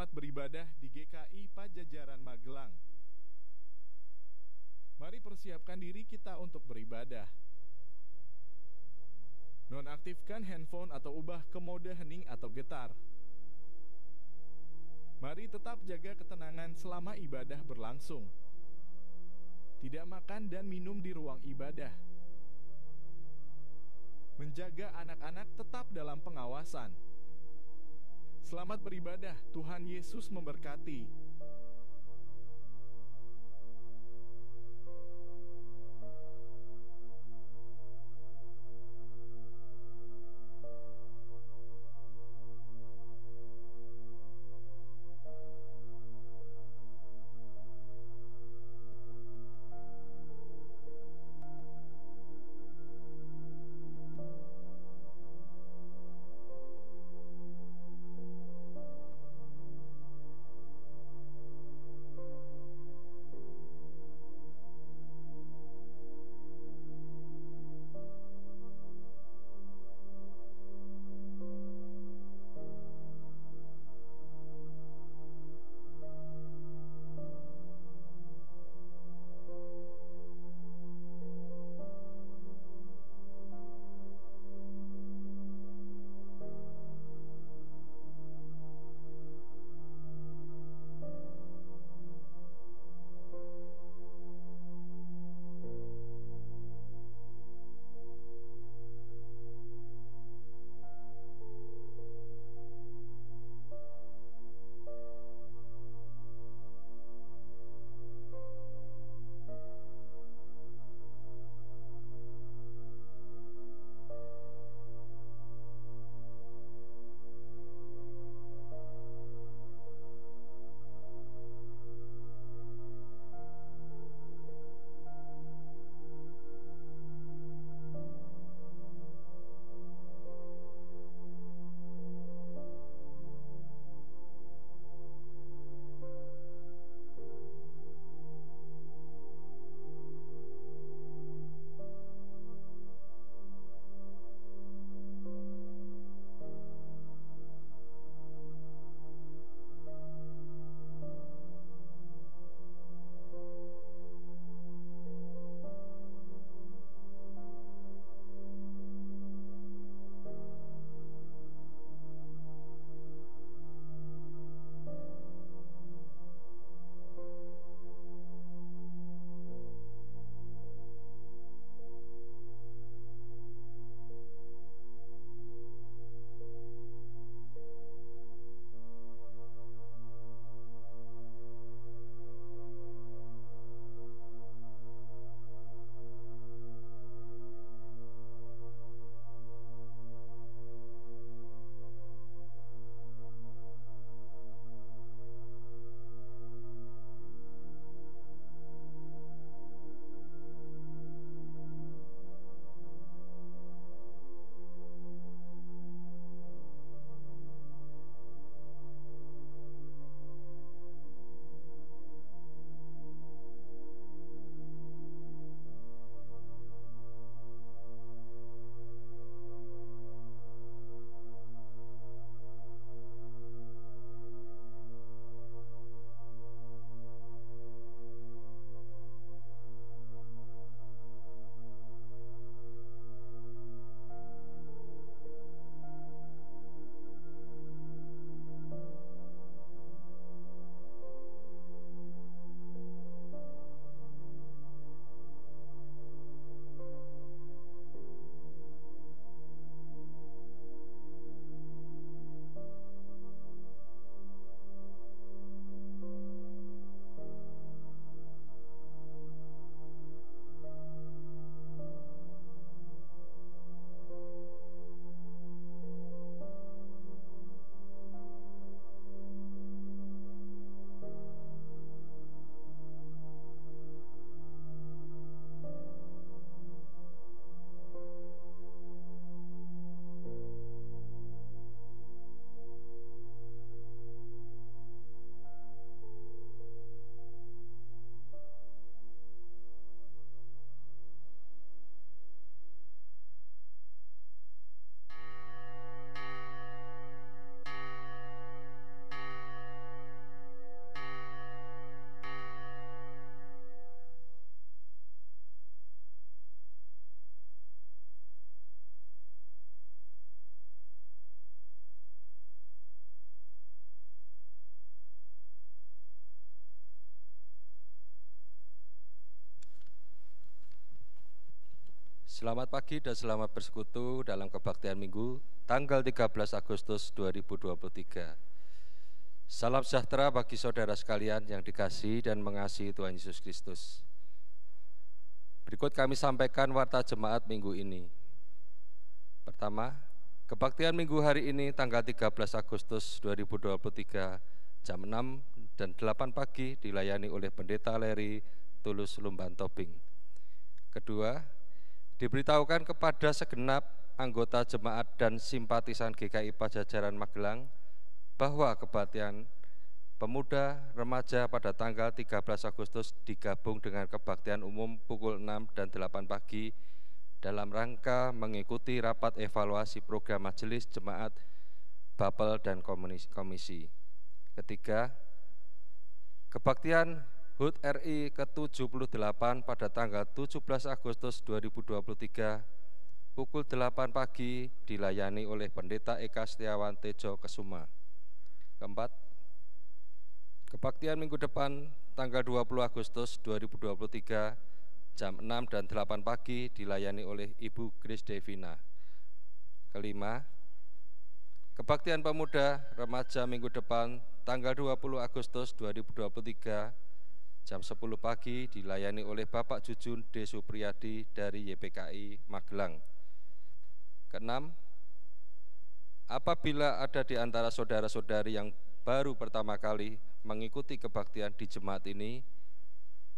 Selamat beribadah di GKI Pajajaran Magelang. Mari persiapkan diri kita untuk beribadah. Nonaktifkan handphone atau ubah ke mode hening atau getar. Mari tetap jaga ketenangan selama ibadah berlangsung. Tidak makan dan minum di ruang ibadah. Menjaga anak-anak tetap dalam pengawasan. Selamat beribadah, Tuhan Yesus memberkati. Selamat pagi dan selamat bersekutu dalam kebaktian Minggu tanggal 13 Agustus 2023. Salam sejahtera bagi saudara sekalian yang dikasihi dan mengasihi Tuhan Yesus Kristus. Berikut kami sampaikan warta jemaat minggu ini. Pertama, kebaktian Minggu hari ini tanggal 13 Agustus 2023 jam 6 dan 8 pagi dilayani oleh Pendeta Leri Tulus Lumban Tobing. Kedua, diberitahukan kepada segenap anggota jemaat dan simpatisan GKI Pajajaran Magelang bahwa kebaktian pemuda remaja pada tanggal 13 Agustus digabung dengan kebaktian umum pukul 6 dan 8 pagi dalam rangka mengikuti rapat evaluasi program majelis jemaat, Bapel dan komisi. Ketiga, kebaktian HUT RI ke-78 pada tanggal 17 Agustus 2023 pukul 8 pagi dilayani oleh Pendeta Eka Setiawan Tejo Kesuma. Keempat, kebaktian minggu depan tanggal 20 Agustus 2023 jam 6 dan 8 pagi dilayani oleh Ibu Grace Devina. Kelima, kebaktian pemuda remaja minggu depan tanggal 20 Agustus 2023 jam 10 pagi dilayani oleh Bapak Jujun D. Supriyadi dari YPKI Magelang. Keenam, apabila ada di antara saudara-saudari yang baru pertama kali mengikuti kebaktian di jemaat ini,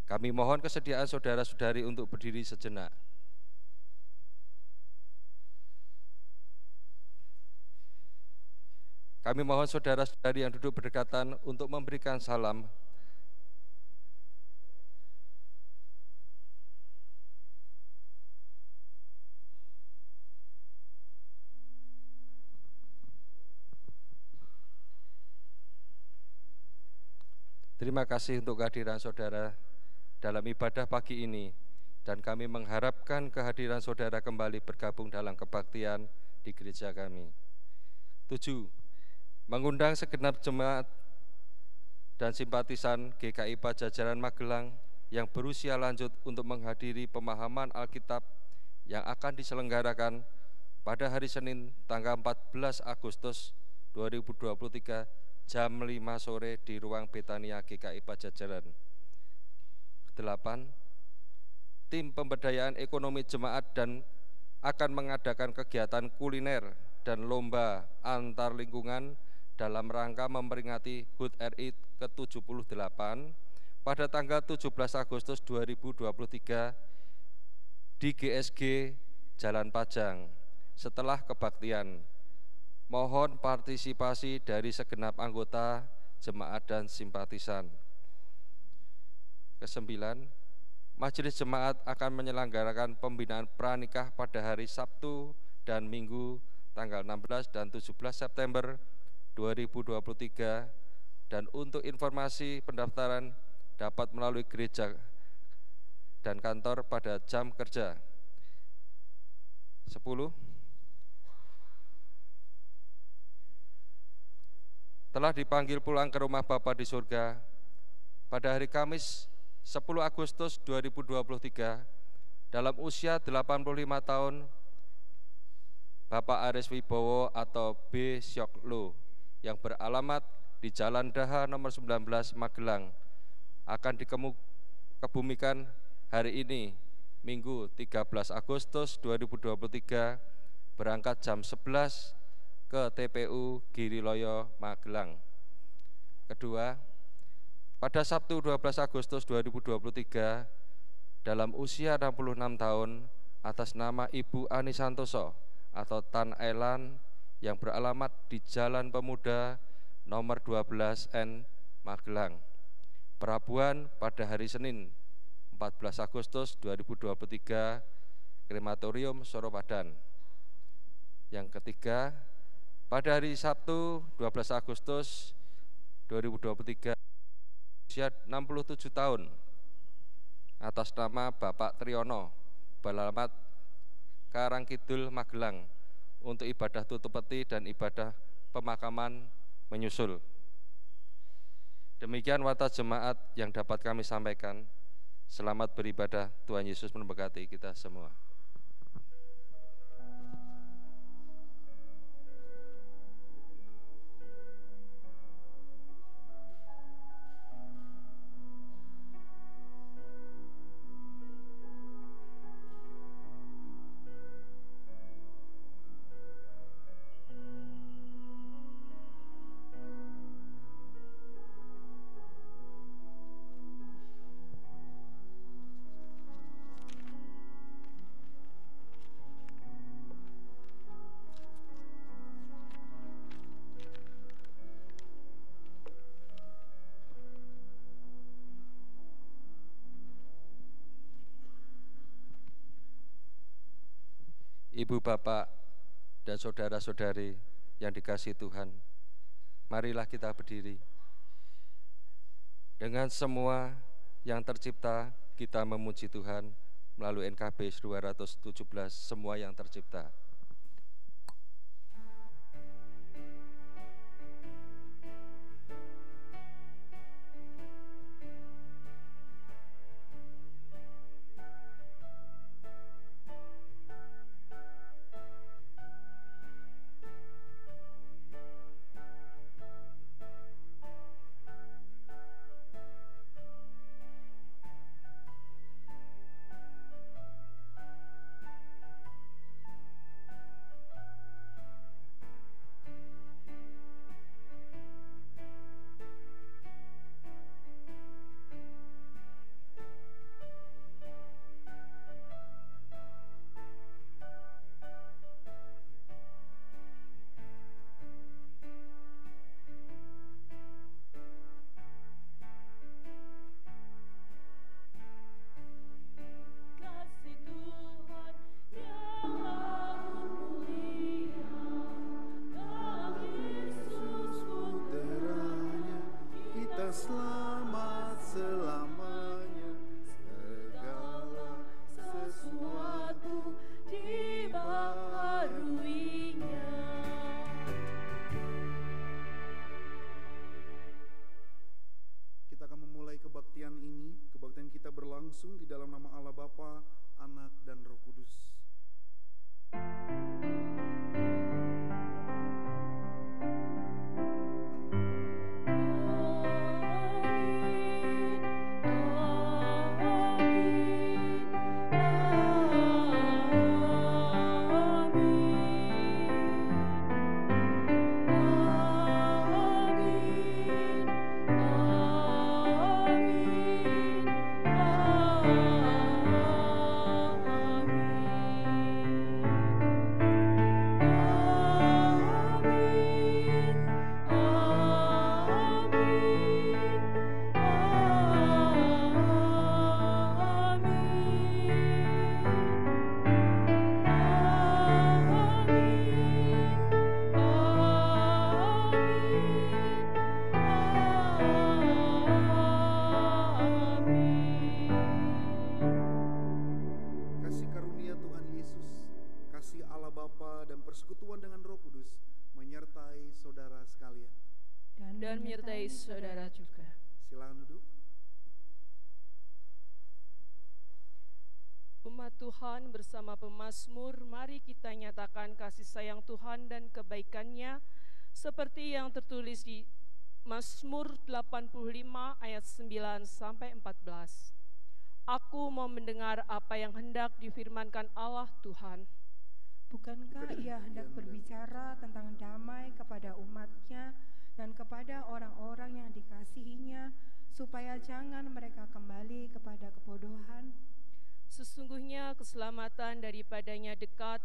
kami mohon kesediaan saudara-saudari untuk berdiri sejenak. Kami mohon saudara-saudari yang duduk berdekatan untuk memberikan salam. Terima kasih untuk kehadiran saudara dalam ibadah pagi ini, dan kami mengharapkan kehadiran saudara kembali bergabung dalam kebaktian di gereja kami. 7. Mengundang segenap jemaat dan simpatisan GKI Pajajaran Magelang yang berusia lanjut untuk menghadiri pemahaman Alkitab yang akan diselenggarakan pada hari Senin tanggal 14 Agustus 2023 jam 5 sore di ruang Betania GKI Pajajaran. 8. Tim pemberdayaan ekonomi jemaat dan akan mengadakan kegiatan kuliner dan lomba antar lingkungan dalam rangka memperingati HUT RI ke-78 pada tanggal 17 Agustus 2023 di GSG Jalan Pajang setelah kebaktian. Mohon partisipasi dari segenap anggota jemaat dan simpatisan. 9. Majelis jemaat akan menyelenggarakan pembinaan pranikah pada hari Sabtu dan Minggu tanggal 16 dan 17 September 2023, dan untuk informasi pendaftaran dapat melalui gereja dan kantor pada jam kerja. 10. Telah dipanggil pulang ke rumah Bapa di surga pada hari Kamis 10 Agustus 2023 dalam usia 85 tahun Bapak Aris Wibowo atau B. Syoklo yang beralamat di Jalan Daha nomor 19 Magelang akan dikebumikan hari ini Minggu 13 Agustus 2023 berangkat jam 11 ke TPU Giriloyo Magelang. Kedua, pada Sabtu 12 Agustus 2023 dalam usia 66 tahun atas nama Ibu Ani Santoso atau Tan Elan yang beralamat di Jalan Pemuda nomor 12 N Magelang. Perabuan pada hari Senin 14 Agustus 2023 Krematorium Soropadan. Yang ketiga, pada hari Sabtu 12 Agustus 2023 usia 67 tahun atas nama Bapak Triyono beralamat Karangkidul Magelang untuk ibadah tutup peti dan ibadah pemakaman menyusul. Demikian warta jemaat yang dapat kami sampaikan. Selamat beribadah, Tuhan Yesus memberkati kita semua. Ibu bapak dan saudara-saudari yang dikasihi Tuhan, marilah kita berdiri. Dengan semua yang tercipta, kita memuji Tuhan melalui NKB 217, semua yang tercipta. Selamat selamanya, segala sesuatu dibaharuinya. Kita akan memulai kebaktian ini. Kebaktian kita berlangsung di dalam nama Allah Bapa, Anak, dan Roh Kudus. Persekutuan dengan Roh Kudus menyertai saudara sekalian dan menyertai saudara juga. Silakan duduk. Umat Tuhan bersama pemazmur, mari kita nyatakan kasih sayang Tuhan dan kebaikannya seperti yang tertulis di Mazmur 85 ayat 9 sampai 14. Aku mau mendengar apa yang hendak difirmankan Allah Tuhan. Bukankah ia hendak berbicara tentang damai kepada umatnya dan kepada orang-orang yang dikasihinya, supaya jangan mereka kembali kepada kebodohan? Sesungguhnya keselamatan daripadanya dekat,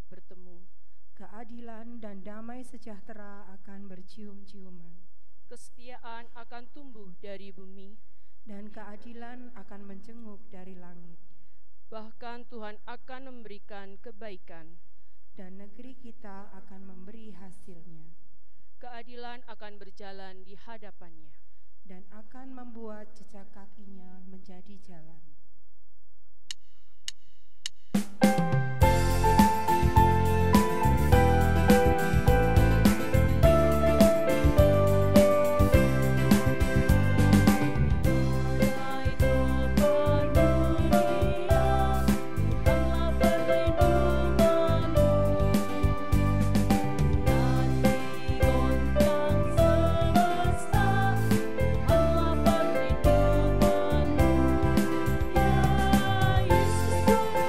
bertemu. Keadilan dan damai sejahtera akan bercium-ciuman. Kesetiaan akan tumbuh dari bumi, dan keadilan akan menjenguk dari langit. Bahkan Tuhan akan memberikan kebaikan, dan negeri kita akan memberi hasilnya. Keadilan akan berjalan di hadapannya, dan akan membuat jejak kakinya menjadi jalan. Yesus Tuhan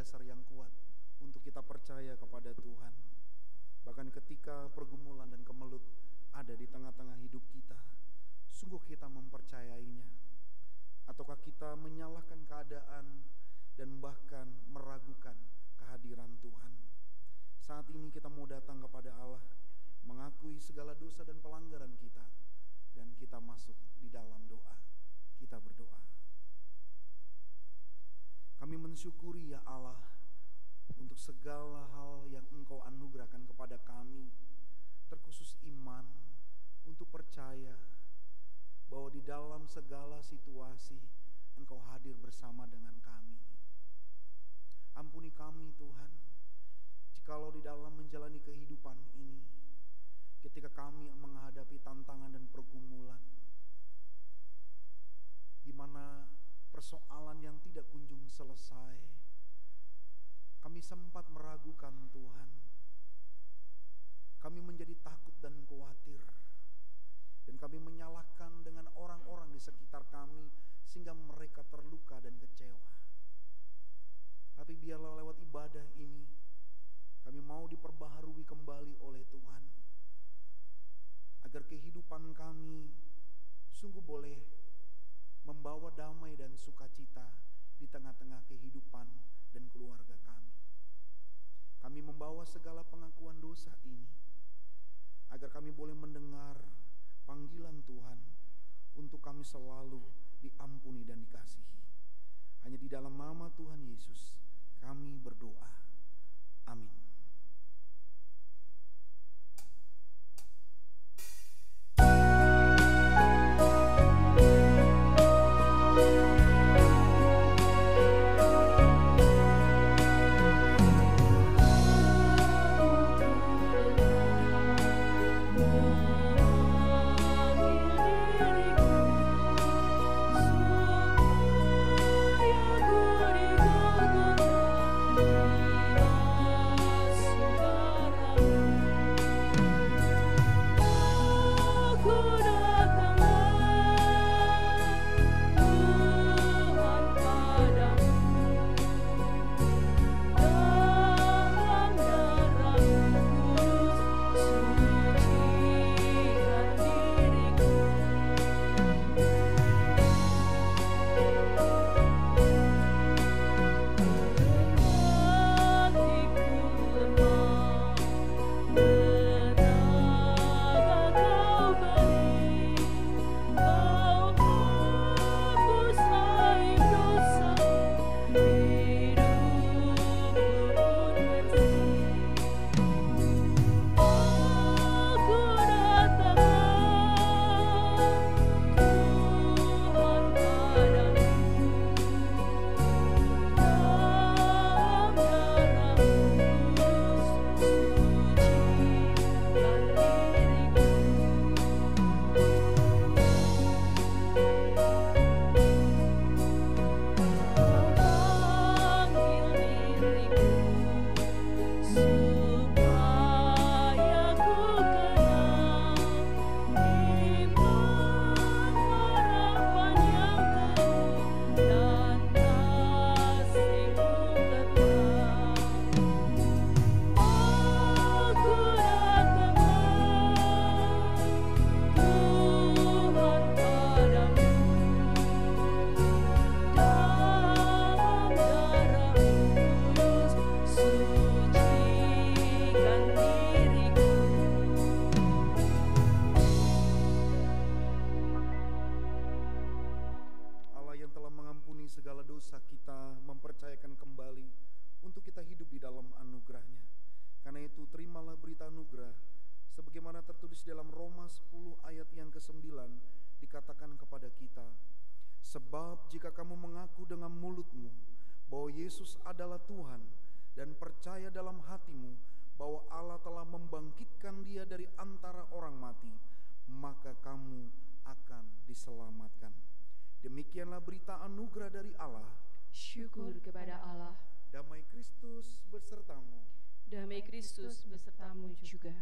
dasar yang kuat untuk kita percaya kepada Tuhan. Bahkan ketika pergumulan dan kemelut ada di tengah-tengah hidup kita, sungguh kita mempercayainya? Ataukah kita menyalahkan keadaan dan bahkan meragukan kehadiran Tuhan? Saat ini kita mau datang kepada Allah, mengakui segala dosa dan pelanggaran kita, dan kita masuk di dalam doa. Kita berdoa. Kami mensyukuri ya Allah untuk segala hal yang Engkau anugerahkan kepada kami, terkhusus iman untuk percaya bahwa di dalam segala situasi Engkau hadir bersama dengan kami. Ampuni kami Tuhan, jikalau di dalam menjalani kehidupan ini, ketika kami menghadapi tantangan dan pergumulan, di mana persoalan yang tidak kunjung selesai, kami sempat meragukan Tuhan. Kami menjadi takut dan khawatir, dan kami menyalahkan dengan orang-orang di sekitar kami sehingga mereka terluka dan kecewa. Tapi biarlah lewat ibadah ini kami mau diperbaharui kembali oleh Tuhan, agar kehidupan kami sungguh boleh membawa damai dan sukacita di tengah-tengah kehidupan dan keluarga kami. Kami membawa segala pengakuan dosa ini, agar kami boleh mendengar panggilan Tuhan untuk kami selalu diampuni dan dikasihi. Hanya di dalam nama Tuhan Yesus kami berdoa. Amin. tertulis dalam Roma 10 ayat yang ke-9 dikatakan kepada kita, sebab jika kamu mengaku dengan mulutmu bahwa Yesus adalah Tuhan dan percaya dalam hatimu bahwa Allah telah membangkitkan dia dari antara orang mati, maka kamu akan diselamatkan. Demikianlah berita anugerah dari Allah. Syukur kepada Allah. Damai Kristus besertamu. Damai Kristus besertamu juga.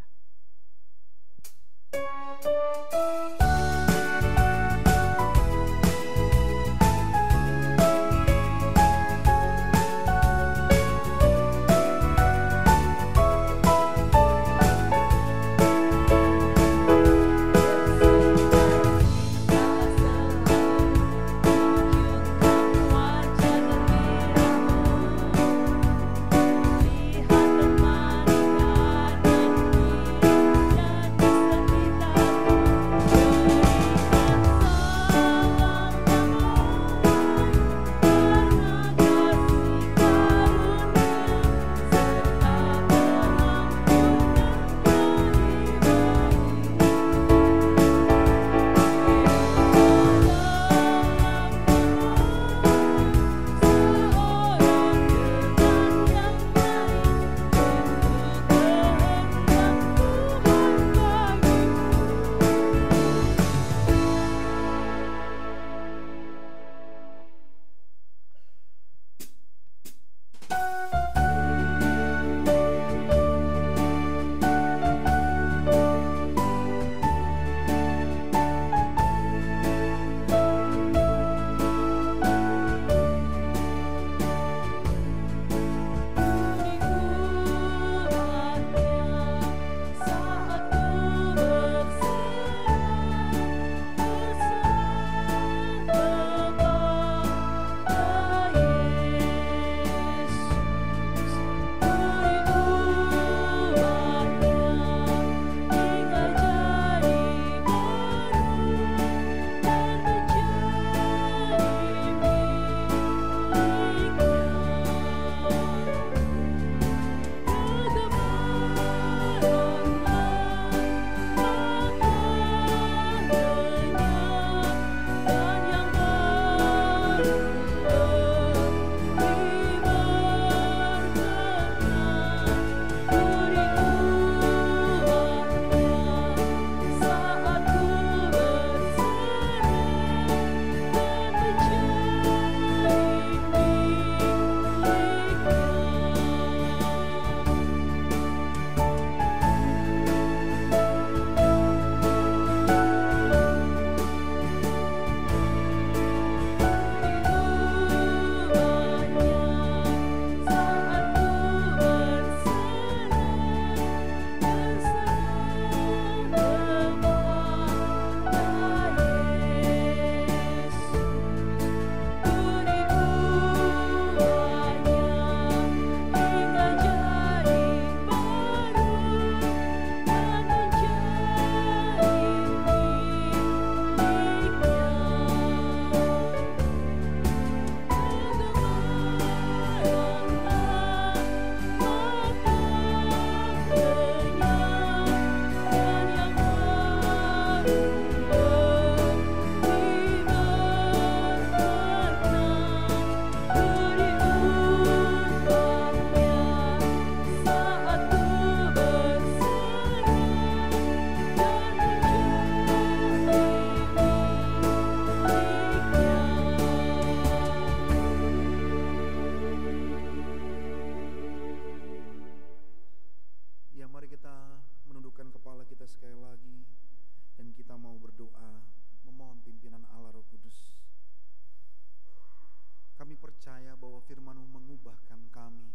percaya bahwa firman-Mu mengubahkan kami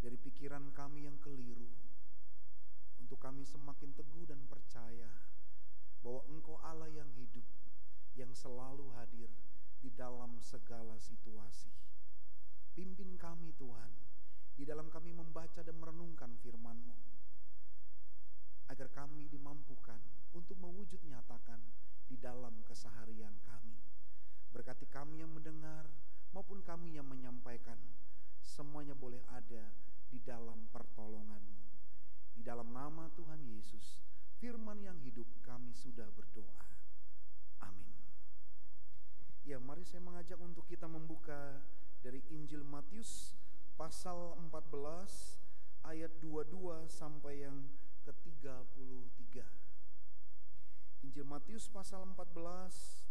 dari pikiran kami yang keliru, untuk kami semakin teguh dan percaya bahwa Engkau Allah yang hidup, yang selalu hadir di dalam segala situasi. Pimpin kami Tuhan, di dalam kami membaca dan merenungkan firman-Mu, agar kami dimampukan untuk mewujud nyatakan di dalam keseharian kami. Berkati kami yang mendengar maupun kami yang menyampaikan, semuanya boleh ada di dalam pertolongan-Mu. Di dalam nama Tuhan Yesus, firman yang hidup, kami sudah berdoa. Amin. Ya, mari saya mengajak untuk kita membuka dari Injil Matius pasal 14 ayat 22 sampai yang ke-33. Injil Matius pasal 14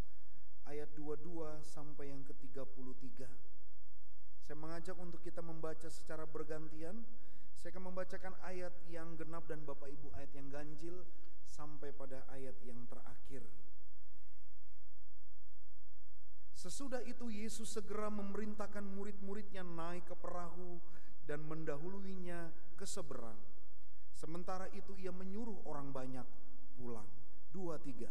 ayat 22 sampai yang ke-33. Saya mengajak untuk kita membaca secara bergantian. Saya akan membacakan ayat yang genap dan Bapak Ibu ayat yang ganjil sampai pada ayat yang terakhir. Sesudah itu Yesus segera memerintahkan murid-muridnya naik ke perahu dan mendahuluinya ke seberang. Sementara itu ia menyuruh orang banyak pulang. 2-3.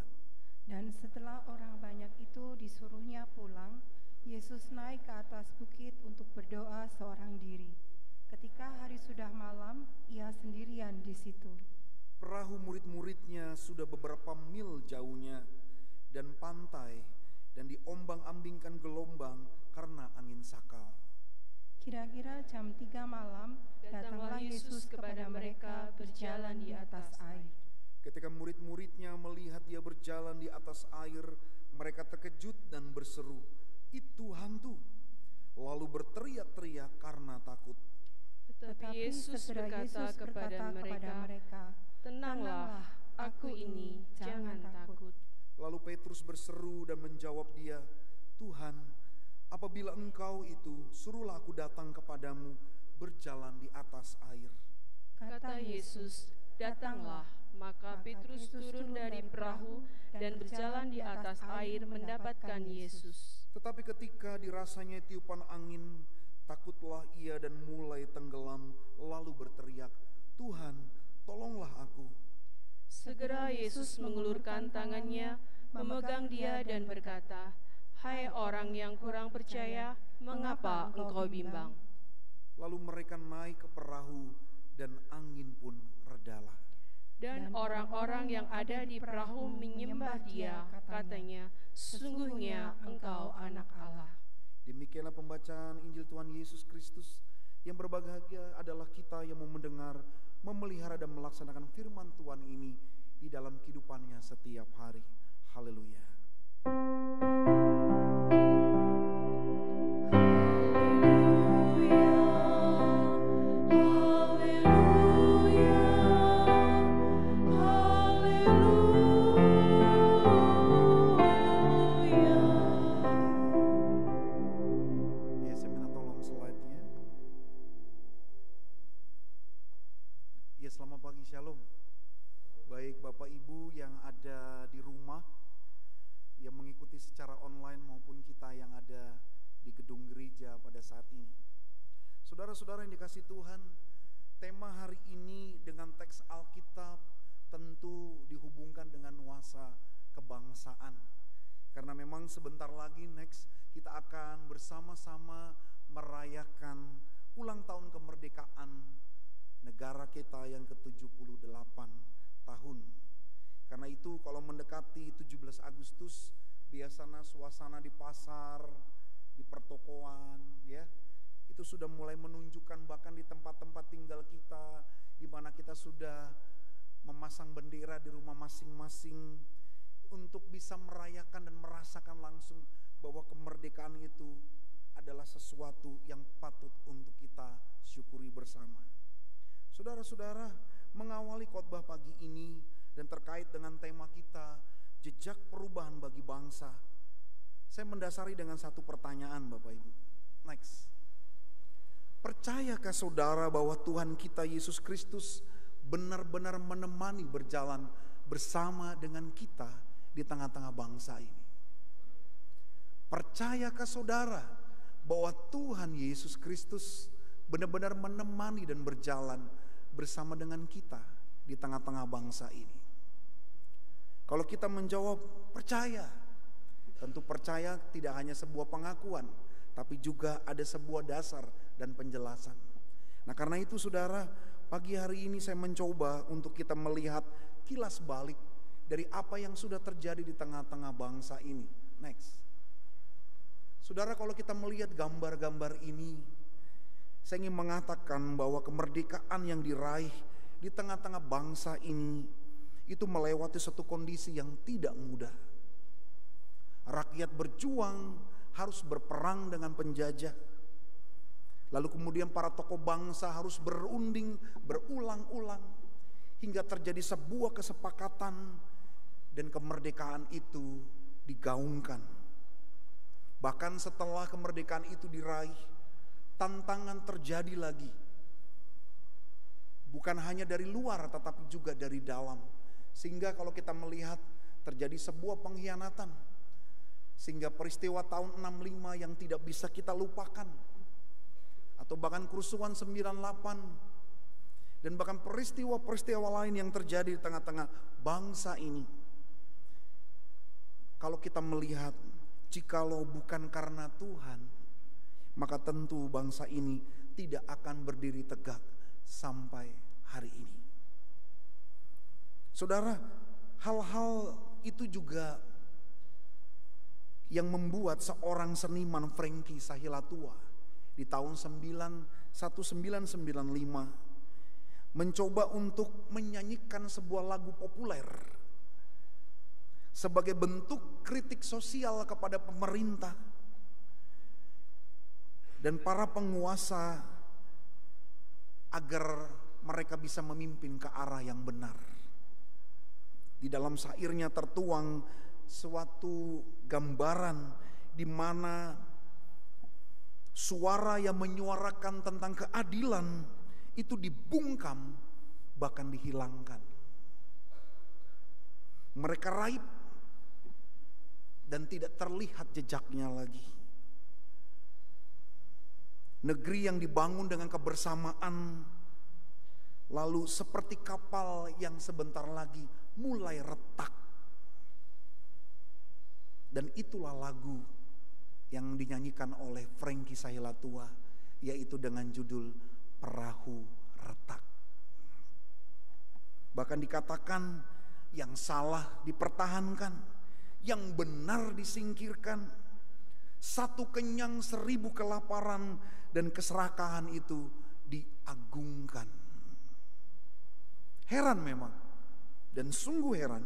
Dan setelah orang banyak itu disuruhnya pulang, Yesus naik ke atas bukit untuk berdoa seorang diri. Ketika hari sudah malam, ia sendirian di situ. Perahu murid-muridnya sudah beberapa mil jauhnya dan pantai, dan diombang-ambingkan gelombang karena angin sakal. Kira-kira jam 3 malam, datanglah Yesus kepada mereka berjalan di atas air. Ketika murid-muridnya melihat dia berjalan di atas air, mereka terkejut dan berseru, "Itu hantu!" Lalu berteriak-teriak karena takut. Tetapi Yesus berkata kepada mereka, "Tenanglah, aku ini, jangan takut." Lalu Petrus berseru dan menjawab dia, "Tuhan, apabila Engkau itu, suruhlah aku datang kepadamu berjalan di atas air." Kata Yesus, "Datanglah." Maka Petrus turun dari perahu dan berjalan di atas air mendapatkan Yesus. Tetapi ketika dirasanya tiupan angin, takutlah ia dan mulai tenggelam, lalu berteriak, "Tuhan, tolonglah aku." Segera Yesus mengulurkan tangannya, memegang dia dan berkata, "Hai orang yang kurang percaya, mengapa engkau bimbang?" Lalu mereka naik ke perahu dan angin pun redalah. Dan orang-orang yang ada di perahu menyembah dia, katanya, "Sungguhnya engkau anak Allah." Demikianlah pembacaan Injil Tuhan Yesus Kristus. Yang berbahagia adalah kita yang mau mendengar, memelihara dan melaksanakan firman Tuhan ini di dalam kehidupannya setiap hari. Haleluya. Selamat pagi, Shalom. Baik Bapak Ibu yang ada di rumah, yang mengikuti secara online maupun kita yang ada di gedung gereja pada saat ini. Saudara-saudara yang dikasihi Tuhan, tema hari ini dengan teks Alkitab tentu dihubungkan dengan nuansa kebangsaan. Karena memang sebentar lagi next kita akan bersama-sama merayakan ulang tahun kemerdekaan negara kita yang ke-78 tahun. Karena itu kalau mendekati 17 Agustus biasanya suasana di pasar, di pertokoan ya, itu sudah mulai menunjukkan bahkan di tempat-tempat tinggal kita, di mana kita sudah memasang bendera di rumah masing-masing untuk bisa merayakan dan merasakan langsung bahwa kemerdekaan itu adalah sesuatu yang patut untuk kita syukuri bersama. Saudara-saudara, mengawali khotbah pagi ini dan terkait dengan tema kita, jejak perubahan bagi bangsa, saya mendasari dengan satu pertanyaan Bapak Ibu. Next. Percayakah saudara bahwa Tuhan kita Yesus Kristus benar-benar menemani berjalan bersama dengan kita di tengah-tengah bangsa ini? Percayakah saudara bahwa Tuhan Yesus Kristus benar-benar menemani dan berjalan bersama dengan kita di tengah-tengah bangsa ini. Kalau kita menjawab percaya, tentu percaya tidak hanya sebuah pengakuan, tapi juga ada sebuah dasar dan penjelasan. Nah, karena itu saudara, pagi hari ini saya mencoba untuk kita melihat kilas balik dari apa yang sudah terjadi di tengah-tengah bangsa ini. Next. Saudara, kalau kita melihat gambar-gambar ini, saya ingin mengatakan bahwa kemerdekaan yang diraih di tengah-tengah bangsa ini itu melewati suatu kondisi yang tidak mudah. Rakyat berjuang, harus berperang dengan penjajah. Lalu kemudian para tokoh bangsa harus berunding berulang-ulang hingga terjadi sebuah kesepakatan dan kemerdekaan itu digaungkan. Bahkan setelah kemerdekaan itu diraih, tantangan terjadi lagi. Bukan hanya dari luar tetapi juga dari dalam. Sehingga kalau kita melihat terjadi sebuah pengkhianatan. Sehingga peristiwa tahun 65 yang tidak bisa kita lupakan. Atau bahkan kerusuhan 98. Dan bahkan peristiwa-peristiwa lain yang terjadi di tengah-tengah bangsa ini. Kalau kita melihat, jikalau bukan karena Tuhan, maka tentu bangsa ini tidak akan berdiri tegak sampai hari ini. Saudara, hal-hal itu juga yang membuat seorang seniman Franky Sahilatua di tahun 1995 mencoba untuk menyanyikan sebuah lagu populer sebagai bentuk kritik sosial kepada pemerintah dan para penguasa agar mereka bisa memimpin ke arah yang benar. Di dalam syairnya tertuang suatu gambaran di mana suara yang menyuarakan tentang keadilan itu dibungkam, bahkan dihilangkan. Mereka raib dan tidak terlihat jejaknya lagi. Negeri yang dibangun dengan kebersamaan lalu seperti kapal yang sebentar lagi mulai retak. Dan itulah lagu yang dinyanyikan oleh Franky Sahilatua, yaitu dengan judul Perahu Retak. Bahkan dikatakan yang salah dipertahankan, yang benar disingkirkan. Satu kenyang 1000 kelaparan dan keserakahan itu diagungkan. Heran memang, dan sungguh heran,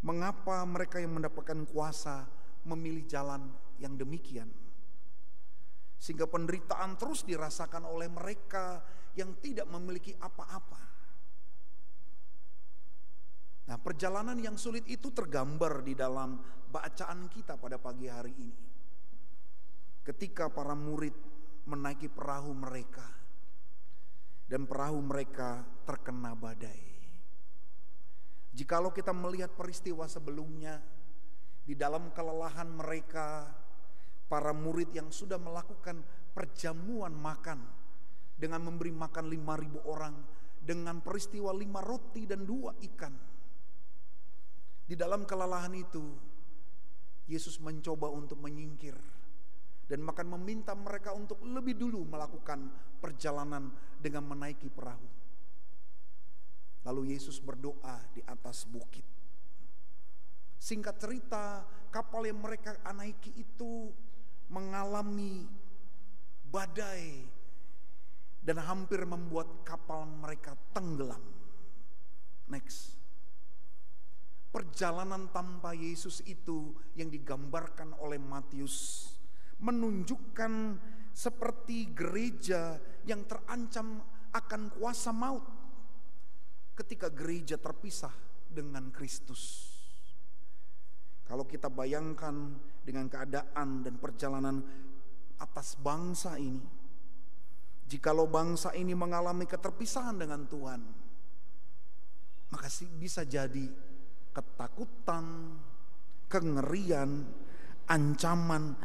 mengapa mereka yang mendapatkan kuasa memilih jalan yang demikian. Sehingga penderitaan terus dirasakan oleh mereka yang tidak memiliki apa-apa. Nah, perjalanan yang sulit itu tergambar di dalam bacaan kita pada pagi hari ini. Ketika para murid menaiki perahu mereka dan perahu mereka terkena badai. Jikalau kita melihat peristiwa sebelumnya, di dalam kelelahan mereka, para murid yang sudah melakukan perjamuan makan dengan memberi makan 5.000 orang dengan peristiwa 5 roti dan 2 ikan. Di dalam kelelahan itu, Yesus mencoba untuk menyingkir dan bahkan meminta mereka untuk lebih dulu melakukan perjalanan dengan menaiki perahu. Lalu Yesus berdoa di atas bukit. Singkat cerita, kapal yang mereka naiki itu mengalami badai dan hampir membuat kapal mereka tenggelam. Next. Perjalanan tanpa Yesus itu yang digambarkan oleh Matius menunjukkan seperti gereja yang terancam akan kuasa maut ketika gereja terpisah dengan Kristus. Kalau kita bayangkan dengan keadaan dan perjalanan atas bangsa ini, jikalau bangsa ini mengalami keterpisahan dengan Tuhan, maka bisa jadi ketakutan, kengerian, ancaman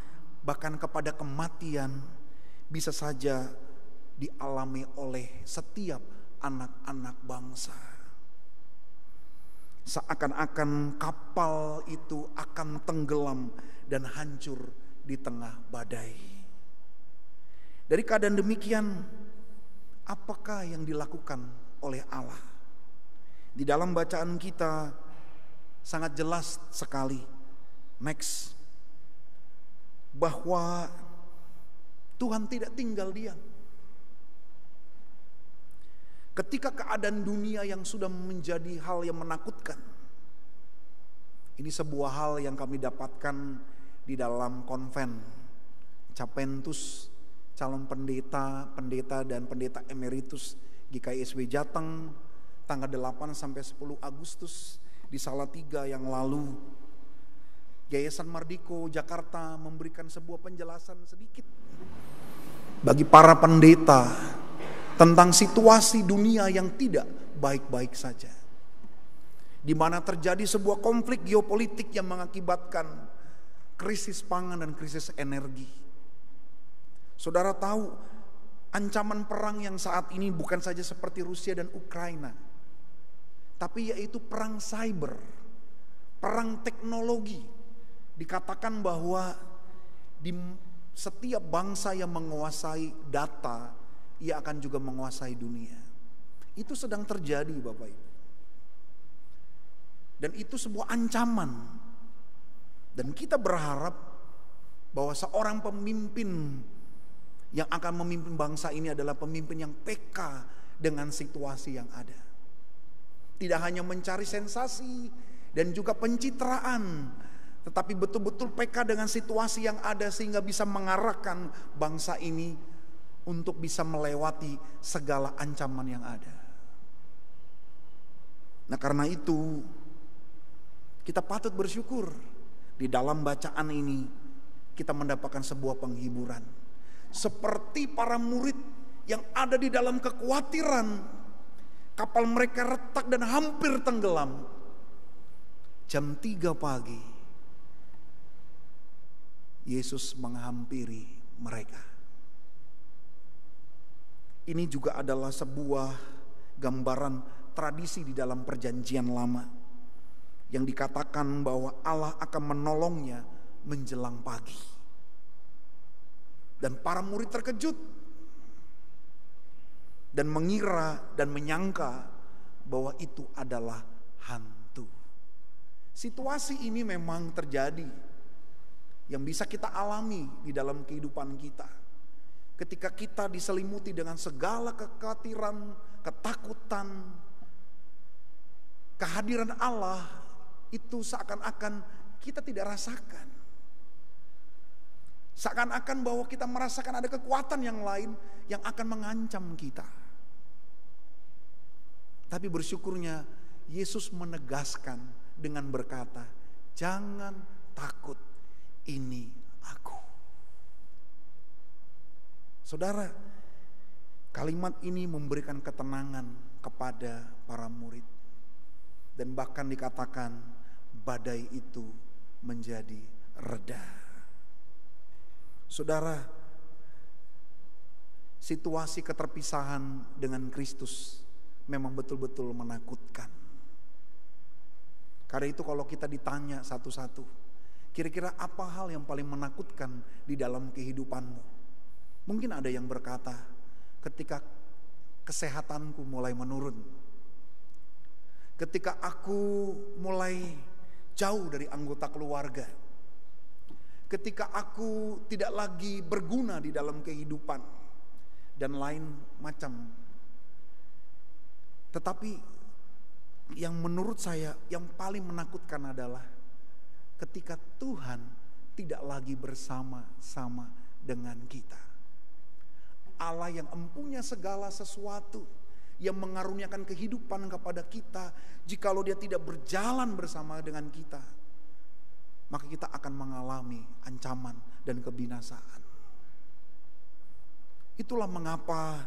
bahkan kepada kematian bisa saja dialami oleh setiap anak-anak bangsa. Seakan-akan kapal itu akan tenggelam dan hancur di tengah badai. Dari keadaan demikian, apakah yang dilakukan oleh Allah? Di dalam bacaan kita sangat jelas sekali, next, bahwa Tuhan tidak tinggal diam. Ketika keadaan dunia yang sudah menjadi hal yang menakutkan. Ini sebuah hal yang kami dapatkan di dalam konven Capentus, calon pendeta dan pendeta emeritus GKISW Jateng, tanggal 8 sampai 10 Agustus di Salatiga yang lalu. Yayasan Mardiko Jakarta memberikan sebuah penjelasan sedikit bagi para pendeta tentang situasi dunia yang tidak baik-baik saja, di mana terjadi sebuah konflik geopolitik yang mengakibatkan krisis pangan dan krisis energi. Saudara tahu, ancaman perang yang saat ini bukan saja seperti Rusia dan Ukraina, tapi yaitu perang cyber, perang teknologi. Dikatakan bahwa di setiap bangsa yang menguasai data, ia akan juga menguasai dunia. Itu sedang terjadi, Bapak Ibu. Dan itu sebuah ancaman. Dan kita berharap bahwa seorang pemimpin yang akan memimpin bangsa ini adalah pemimpin yang peka dengan situasi yang ada. Tidak hanya mencari sensasi dan juga pencitraan, tetapi betul-betul peka dengan situasi yang ada sehingga bisa mengarahkan bangsa ini untuk bisa melewati segala ancaman yang ada. Nah, karena itu kita patut bersyukur di dalam bacaan ini kita mendapatkan sebuah penghiburan. Seperti para murid yang ada di dalam kekhawatiran, kapal mereka retak dan hampir tenggelam. Jam 3 pagi Yesus menghampiri mereka. Ini juga adalah sebuah gambaran tradisi di dalam perjanjian lama yang dikatakan bahwa Allah akan menolongnya menjelang pagi. Dan para murid terkejut dan mengira dan menyangka bahwa itu adalah hantu. Situasi ini memang terjadi yang bisa kita alami di dalam kehidupan kita. Ketika kita diselimuti dengan segala kekhawatiran, ketakutan, kehadiran Allah itu seakan-akan kita tidak rasakan. Seakan-akan bahwa kita merasakan ada kekuatan yang lain yang akan mengancam kita. Tapi bersyukurnya Yesus menegaskan dengan berkata, "Jangan takut, ini aku." Saudara, kalimat ini memberikan ketenangan kepada para murid. Dan bahkan dikatakan badai itu menjadi reda. Saudara, situasi keterpisahan dengan Kristus memang betul-betul menakutkan. Karena itu kalau kita ditanya satu-satu, kira-kira apa hal yang paling menakutkan di dalam kehidupanmu? Mungkin ada yang berkata, ketika kesehatanku mulai menurun, ketika aku mulai jauh dari anggota keluarga, ketika aku tidak lagi berguna di dalam kehidupan, dan lain macam. Tetapi yang menurut saya yang paling menakutkan adalah ketika Tuhan tidak lagi bersama-sama dengan kita. Allah yang empunya segala sesuatu, yang mengaruniakan kehidupan kepada kita, jikalau Dia tidak berjalan bersama dengan kita, maka kita akan mengalami ancaman dan kebinasaan. Itulah mengapa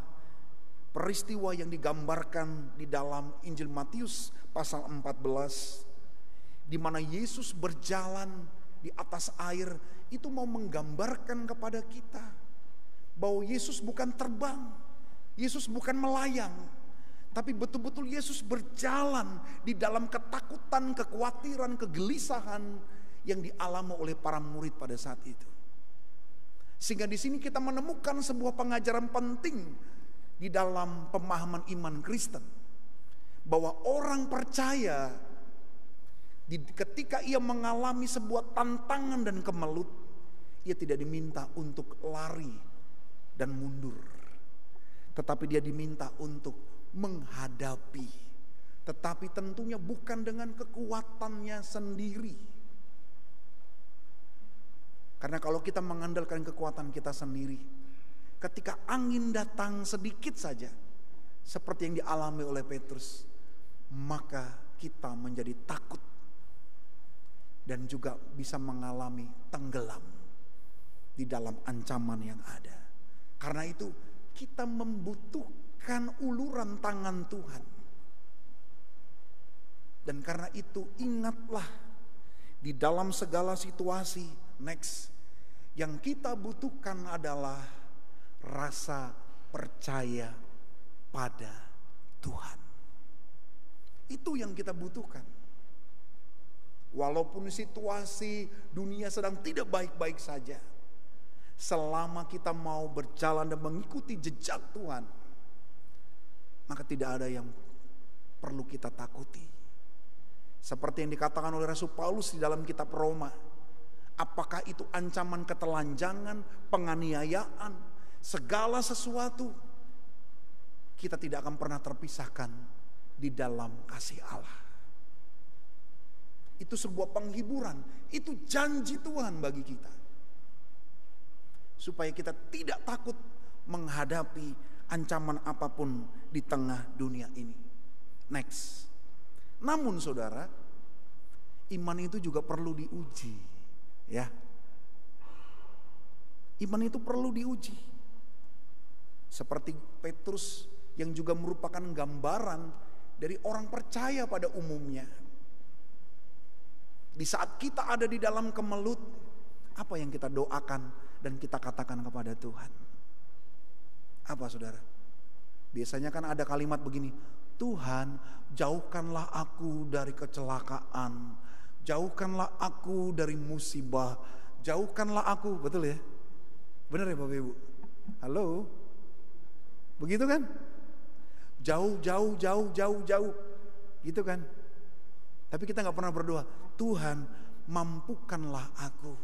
peristiwa yang digambarkan di dalam Injil Matius pasal 14, di mana Yesus berjalan di atas air itu mau menggambarkan kepada kita bahwa Yesus bukan terbang, Yesus bukan melayang, tapi betul-betul Yesus berjalan di dalam ketakutan, kekhawatiran, kegelisahan yang dialami oleh para murid pada saat itu. Sehingga di sini kita menemukan sebuah pengajaran penting di dalam pemahaman iman Kristen, bahwa orang percaya ketika ia mengalami sebuah tantangan dan kemelut, ia tidak diminta untuk lari dan mundur, tetapi dia diminta untuk menghadapi, tetapi tentunya bukan dengan kekuatannya sendiri. Karena kalau kita mengandalkan kekuatan kita sendiri, ketika angin datang sedikit saja, seperti yang dialami oleh Petrus, maka kita menjadi takut dan juga bisa mengalami tenggelam di dalam ancaman yang ada. Karena itu kita membutuhkan uluran tangan Tuhan. Dan karena itu ingatlah, di dalam segala situasi, yang kita butuhkan adalah rasa percaya pada Tuhan. Itu yang kita butuhkan. Walaupun situasi dunia sedang tidak baik-baik saja, selama kita mau berjalan dan mengikuti jejak Tuhan, maka tidak ada yang perlu kita takuti. Seperti yang dikatakan oleh Rasul Paulus di dalam kitab Roma, apakah itu ancaman ketelanjangan, penganiayaan, segala sesuatu, kita tidak akan pernah terpisahkan di dalam kasih Allah. Itu sebuah penghiburan, itu janji Tuhan bagi kita, supaya kita tidak takut menghadapi ancaman apapun di tengah dunia ini. Namun saudara, iman itu juga perlu diuji, ya. Iman itu perlu diuji. Seperti Petrus yang juga merupakan gambaran dari orang percaya pada umumnya. Di saat kita ada di dalam kemelut, apa yang kita doakan dan kita katakan kepada Tuhan? Apa saudara? Biasanya kan ada kalimat begini, Tuhan jauhkanlah aku dari kecelakaan, jauhkanlah aku dari musibah, jauhkanlah aku, betul ya? Benar ya Bapak Ibu? Halo? Begitu kan? Jauh, gitu kan? Tapi kita gak pernah berdoa, Tuhan mampukanlah aku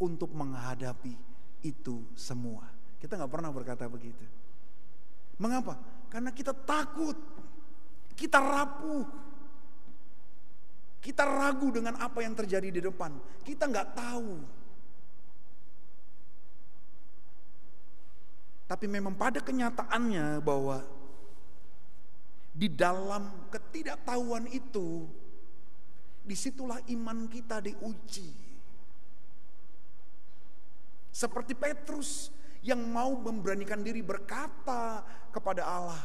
untuk menghadapi itu semua. Kita gak pernah berkata begitu. Mengapa? Karena kita takut, kita rapuh, kita ragu dengan apa yang terjadi di depan. Kita gak tahu. Tapi memang pada kenyataannya bahwa di dalam ketidaktahuan itu, disitulah iman kita diuji. Seperti Petrus yang mau memberanikan diri berkata kepada Allah,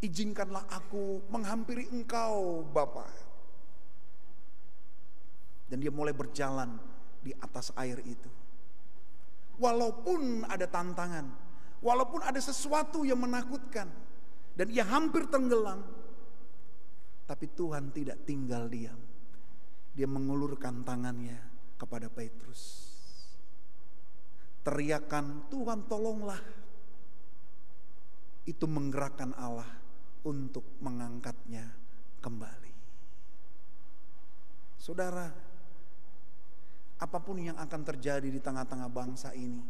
izinkanlah aku menghampiri engkau Bapa. Dan dia mulai berjalan di atas air itu. Walaupun ada tantangan, walaupun ada sesuatu yang menakutkan, dan ia hampir tenggelam, tapi Tuhan tidak tinggal diam. Dia mengulurkan tangannya kepada Petrus. Teriakan Tuhan tolonglah, itu menggerakkan Allah untuk mengangkatnya kembali. Saudara, apapun yang akan terjadi di tengah-tengah bangsa ini,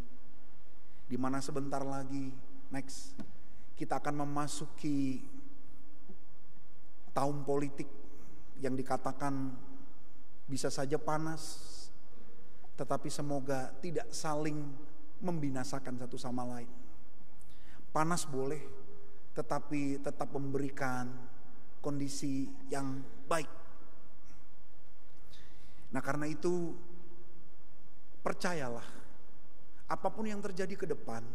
di mana sebentar lagi kita akan memasuki tahun politik yang dikatakan bisa saja panas, tetapi semoga tidak saling membinasakan satu sama lain. Panas boleh, tetapi tetap memberikan kondisi yang baik. Nah, karena itu percayalah, apapun yang terjadi ke depan,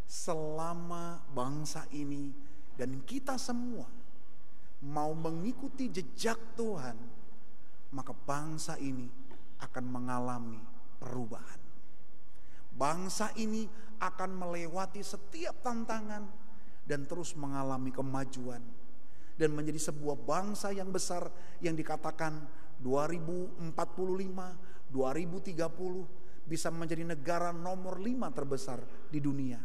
selama bangsa ini dan kita semua mau mengikuti jejak Tuhan, maka bangsa ini akan mengalami perubahan. Bangsa ini akan melewati setiap tantangan dan terus mengalami kemajuan dan menjadi sebuah bangsa yang besar yang dikatakan 2045, 2030 bisa menjadi negara nomor 5 terbesar di dunia.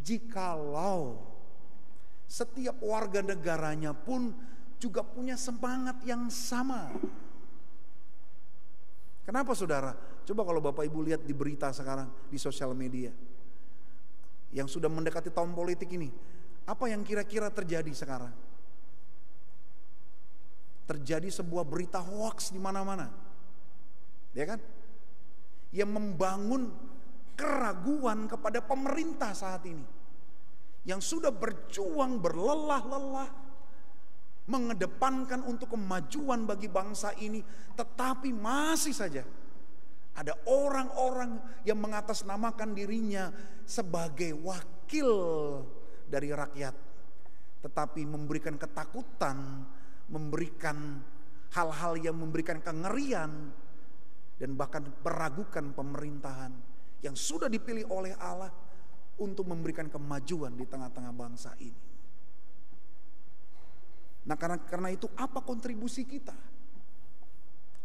Jikalau setiap warga negaranya pun juga punya semangat yang sama. Kenapa saudara? Coba kalau Bapak Ibu lihat di berita sekarang di sosial media yang sudah mendekati tahun politik ini, apa yang kira-kira terjadi sekarang? Terjadi sebuah berita hoaks di mana-mana, ya kan? Yang membangun keraguan kepada pemerintah saat ini, yang sudah berjuang berlelah-lelah mengedepankan untuk kemajuan bagi bangsa ini, tetapi masih saja ada orang-orang yang mengatasnamakan dirinya sebagai wakil dari rakyat, tetapi memberikan ketakutan, memberikan hal-hal yang memberikan kengerian, dan bahkan meragukan pemerintahan yang sudah dipilih oleh Allah untuk memberikan kemajuan di tengah-tengah bangsa ini. Nah, karena itu apa kontribusi kita?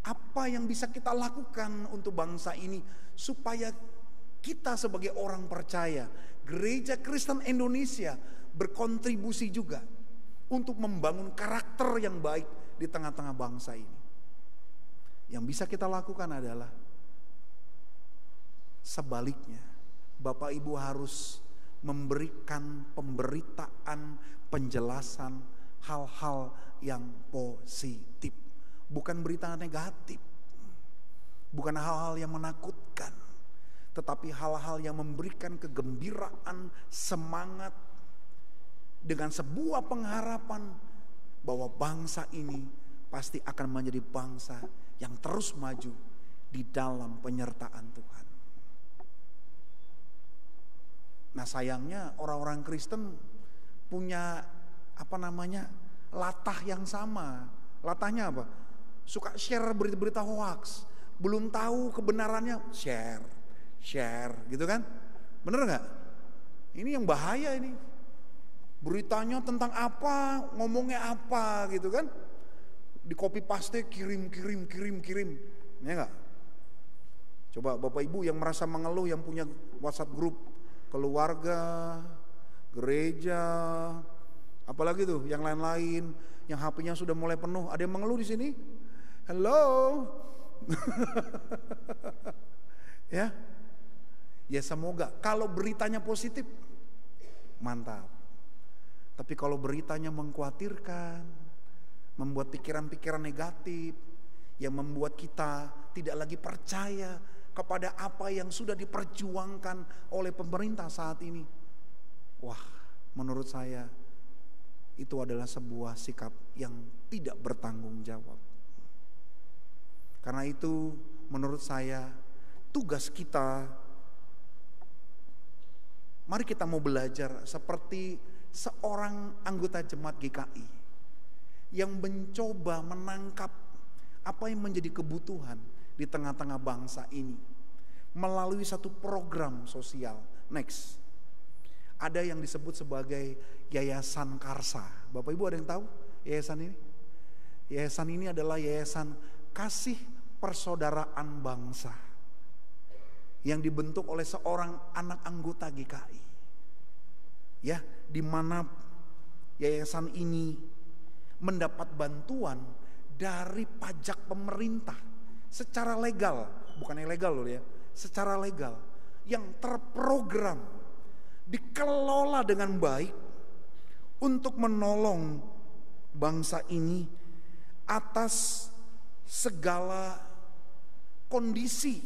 Apa yang bisa kita lakukan untuk bangsa ini supaya kita sebagai orang percaya, Gereja Kristen Indonesia berkontribusi juga untuk membangun karakter yang baik di tengah-tengah bangsa ini? Yang bisa kita lakukan adalah sebaliknya. Bapak Ibu harus memberikan pemberitaan, penjelasan hal-hal yang positif, bukan berita negatif, bukan hal-hal yang menakutkan, tetapi hal-hal yang memberikan kegembiraan, semangat, dengan sebuah pengharapan bahwa bangsa ini pasti akan menjadi bangsa yang terus maju di dalam penyertaan Tuhan. Nah, sayangnya orang-orang Kristen punya latah yang sama. Latahnya apa? Suka share berita-berita hoax, belum tahu kebenarannya share gitu kan? Bener nggak? Ini yang bahaya ini. Beritanya tentang apa, ngomongnya apa gitu kan? Di copy paste, kirim, ya nggak? Coba Bapak Ibu yang merasa mengeluh, yang punya WhatsApp grup keluarga, gereja, apalagi tuh yang lain-lain, yang HP-nya sudah mulai penuh. Ada yang mengeluh di sini? Halo. Ya semoga kalau beritanya positif, mantap. Tapi kalau beritanya mengkhawatirkan, membuat pikiran-pikiran negatif, yang membuat kita tidak lagi percaya kepada apa yang sudah diperjuangkan oleh pemerintah saat ini, wah, menurut saya itu adalah sebuah sikap yang tidak bertanggung jawab. Karena itu menurut saya tugas kita, mari kita mau belajar seperti seorang anggota jemaat GKI yang mencoba menangkap apa yang menjadi kebutuhan di tengah-tengah bangsa ini melalui satu program sosial. Next, ada yang disebut sebagai Yayasan Karsa. Bapak Ibu ada yang tahu yayasan ini? Yayasan ini adalah Yayasan Kasih Persaudaraan Bangsa yang dibentuk oleh seorang anak anggota GKI. Ya, di mana yayasan ini mendapat bantuan dari pajak pemerintah secara legal, bukan ilegal loh ya, secara legal, yang terprogram, dikelola dengan baik untuk menolong bangsa ini atas segala kondisi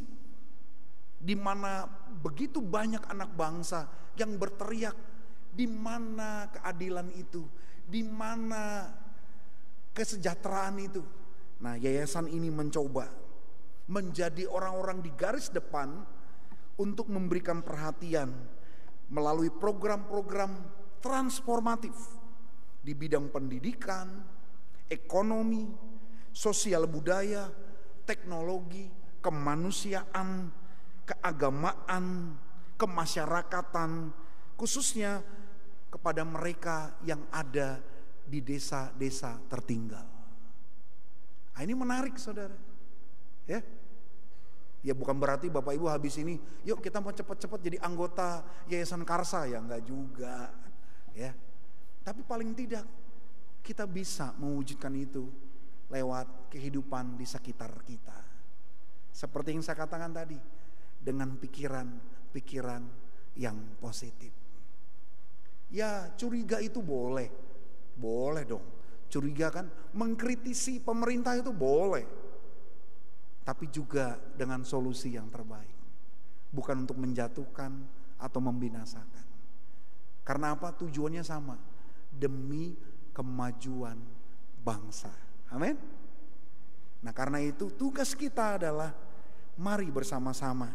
di mana begitu banyak anak bangsa yang berteriak, di mana keadilan itu, di mana kesejahteraan itu. Nah, yayasan ini mencoba menjadi orang-orang di garis depan untuk memberikan perhatian melalui program-program transformatif di bidang pendidikan, ekonomi, sosial budaya, teknologi, kemanusiaan, keagamaan, kemasyarakatan, khususnya kepada mereka yang ada di desa-desa tertinggal. Nah, ini menarik saudara. Ya bukan berarti Bapak Ibu habis ini, yuk kita mau cepat-cepat jadi anggota Yayasan Karsa, ya enggak juga. Ya, tapi paling tidak kita bisa mewujudkan itu lewat kehidupan di sekitar kita. Seperti yang saya katakan tadi, dengan pikiran-pikiran yang positif. Ya curiga itu boleh dong. Curiga kan, mengkritisi pemerintah itu boleh. Tapi juga dengan solusi yang terbaik. Bukan untuk menjatuhkan atau membinasakan. Karena apa? Tujuannya sama. Demi kemajuan bangsa. Amin. Nah karena itu tugas kita adalah mari bersama-sama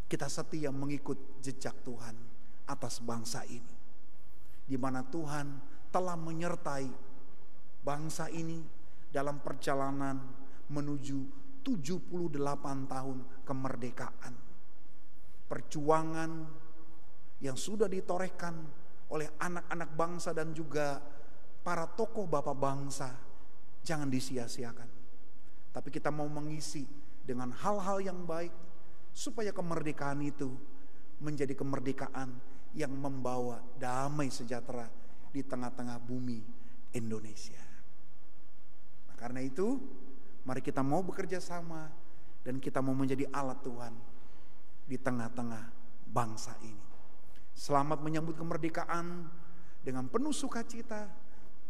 kita setia mengikut jejak Tuhan atas bangsa ini. Di mana Tuhan telah menyertai bangsa ini dalam perjalanan menuju 78 tahun kemerdekaan. Perjuangan yang sudah ditorehkan oleh anak-anak bangsa dan juga para tokoh bapak bangsa jangan disia-siakan. Tapi kita mau mengisi dengan hal-hal yang baik supaya kemerdekaan itu menjadi kemerdekaan yang membawa damai sejahtera di tengah-tengah bumi Indonesia. Nah, karena itu mari kita mau bekerja sama dan kita mau menjadi alat Tuhan di tengah-tengah bangsa ini. Selamat menyambut kemerdekaan dengan penuh sukacita.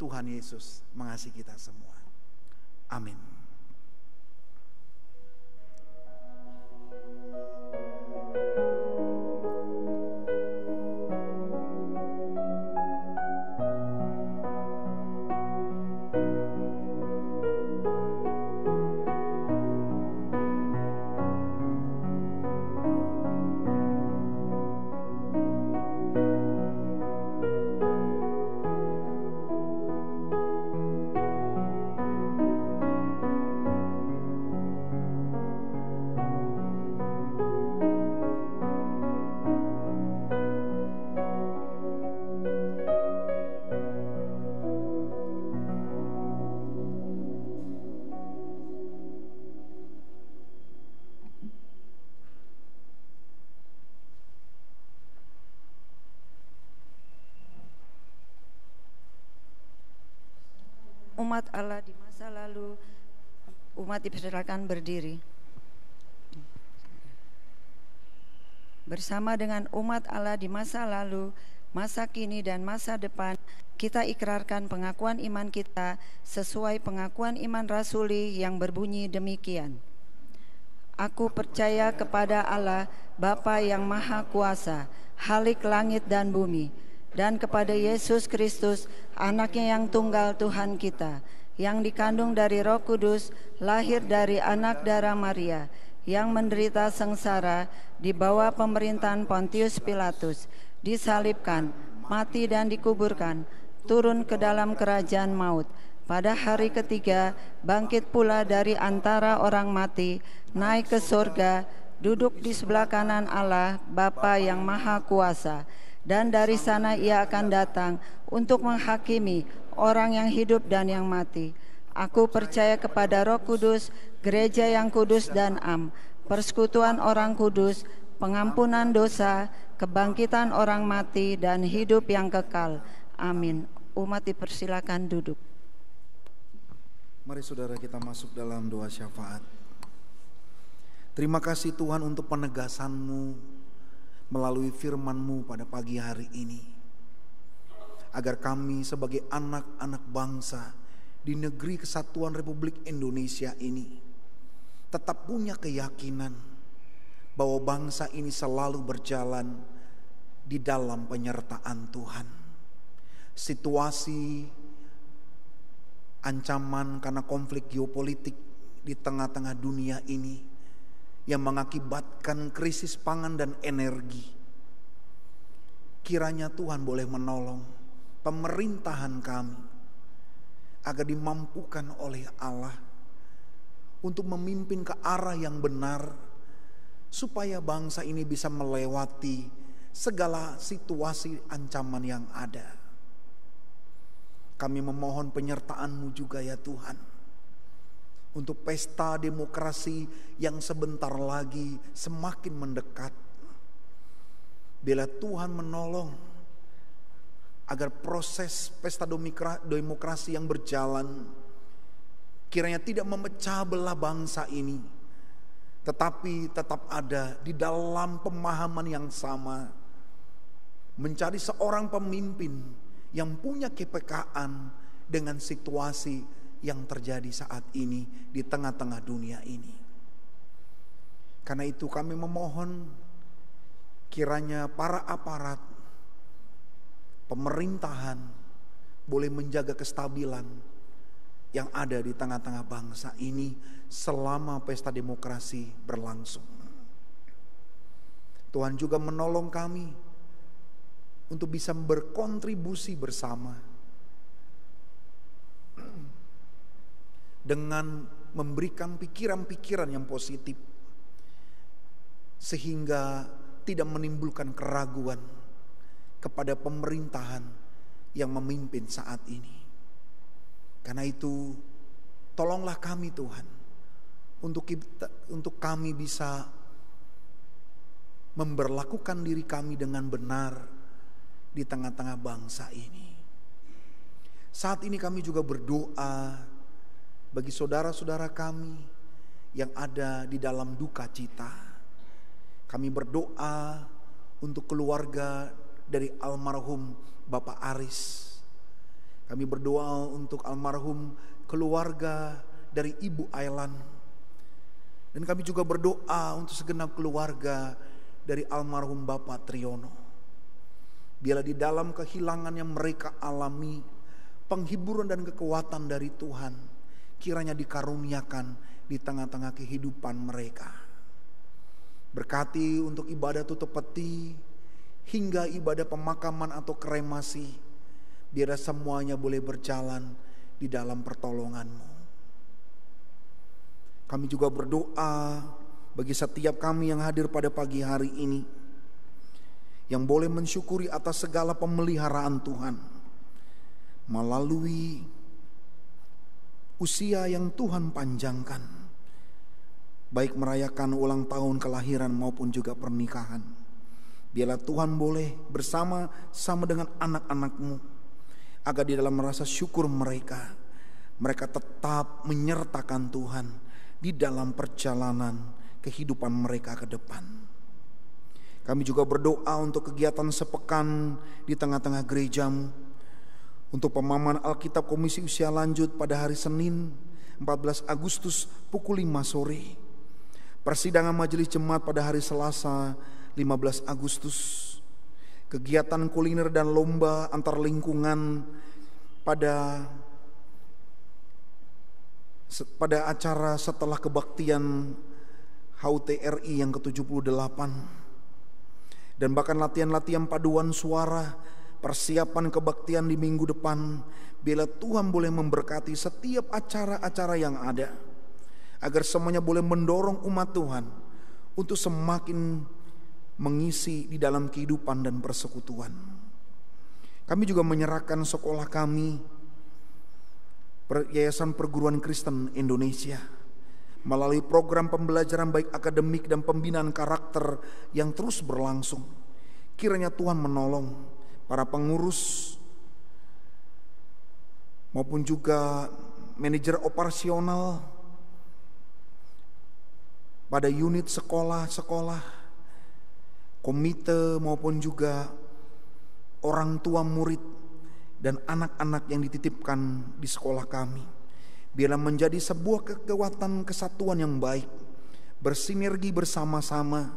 Tuhan Yesus mengasihi kita semua. Amin. Umat Allah di masa lalu, umat dipersilakan berdiri. Bersama dengan umat Allah di masa lalu, masa kini dan masa depan, kita ikrarkan pengakuan iman kita sesuai pengakuan iman rasuli yang berbunyi demikian. Aku percaya kepada Allah, Bapa yang Maha Kuasa, Khalik langit dan bumi, dan kepada Yesus Kristus, anaknya yang tunggal Tuhan kita, yang dikandung dari Roh Kudus, lahir dari anak darah Maria, yang menderita sengsara di bawah pemerintahan Pontius Pilatus, disalibkan, mati dan dikuburkan, turun ke dalam kerajaan maut. Pada hari ketiga, bangkit pula dari antara orang mati, naik ke surga, duduk di sebelah kanan Allah, Bapa yang Maha Kuasa. Dan dari sana ia akan datang untuk menghakimi orang yang hidup dan yang mati. Aku percaya kepada Roh Kudus, gereja yang kudus dan am, persekutuan orang kudus, pengampunan dosa, kebangkitan orang mati, dan hidup yang kekal. Amin. Umat dipersilakan duduk. Mari saudara kita masuk dalam doa syafaat. Terima kasih Tuhan untuk penegasan-Mu melalui firman-Mu pada pagi hari ini, agar kami sebagai anak-anak bangsa di negeri kesatuan Republik Indonesia ini tetap punya keyakinan bahwa bangsa ini selalu berjalan di dalam penyertaan Tuhan. Situasi ancaman karena konflik geopolitik di tengah-tengah dunia ini yang mengakibatkan krisis pangan dan energi, kiranya Tuhan boleh menolong pemerintahan kami agar dimampukan oleh Allah untuk memimpin ke arah yang benar, supaya bangsa ini bisa melewati segala situasi ancaman yang ada. Kami memohon penyertaan-Mu juga ya Tuhan, untuk pesta demokrasi yang sebentar lagi semakin mendekat. Bila Tuhan menolong agar proses pesta demokrasi yang berjalan kiranya tidak memecah belah bangsa ini, tetapi tetap ada di dalam pemahaman yang sama, mencari seorang pemimpin yang punya kepekaan dengan situasi yang terjadi saat ini di tengah-tengah dunia ini. Karena itu kami memohon kiranya para aparat pemerintahan boleh menjaga kestabilan yang ada di tengah-tengah bangsa ini selama pesta demokrasi berlangsung. Tuhan juga menolong kami untuk bisa berkontribusi bersama dengan memberikan pikiran-pikiran yang positif, sehingga tidak menimbulkan keraguan kepada pemerintahan yang memimpin saat ini. Karena itu tolonglah kami Tuhan, untuk kami bisa memberlakukan diri kami dengan benar di tengah-tengah bangsa ini. Saat ini kami juga berdoa bagi saudara-saudara kami yang ada di dalam duka cita. Kami berdoa untuk keluarga dari almarhum Bapak Aris. Kami berdoa untuk almarhum keluarga dari Ibu Ailan. Dan kami juga berdoa untuk segenap keluarga dari almarhum Bapak Triyono. Biarlah di dalam kehilangan yang mereka alami, penghiburan dan kekuatan dari Tuhan kiranya dikaruniakan di tengah-tengah kehidupan mereka. Berkati untuk ibadah tutup peti hingga ibadah pemakaman atau kremasi, biar semuanya boleh berjalan di dalam pertolongan-Mu. Kami juga berdoa bagi setiap kami yang hadir pada pagi hari ini, yang boleh mensyukuri atas segala pemeliharaan Tuhan melalui usia yang Tuhan panjangkan, baik merayakan ulang tahun kelahiran maupun juga pernikahan. Biarlah Tuhan boleh bersama-sama dengan anak-anak-Mu, agar di dalam rasa syukur mereka tetap menyertakan Tuhan di dalam perjalanan kehidupan mereka ke depan. Kami juga berdoa untuk kegiatan sepekan di tengah-tengah gereja-Mu, untuk pemahaman Alkitab Komisi Usia Lanjut pada hari Senin 14 Agustus pukul 5 sore. Persidangan majelis jemaat pada hari Selasa 15 Agustus. Kegiatan kuliner dan lomba antar lingkungan pada acara setelah kebaktian HUT RI yang ke-78. Dan bahkan latihan-latihan paduan suara, persiapan kebaktian di minggu depan. Bila Tuhan boleh memberkati setiap acara-acara yang ada, agar semuanya boleh mendorong umat Tuhan untuk semakin mengisi di dalam kehidupan dan persekutuan. Kami juga menyerahkan sekolah kami, Yayasan Perguruan Kristen Indonesia, melalui program pembelajaran baik akademik dan pembinaan karakter yang terus berlangsung. Kiranya Tuhan menolong para pengurus maupun juga manajer operasional pada unit sekolah-sekolah, komite maupun juga orang tua murid dan anak-anak yang dititipkan di sekolah kami. Biarlah menjadi sebuah kekuatan kesatuan yang baik, bersinergi bersama-sama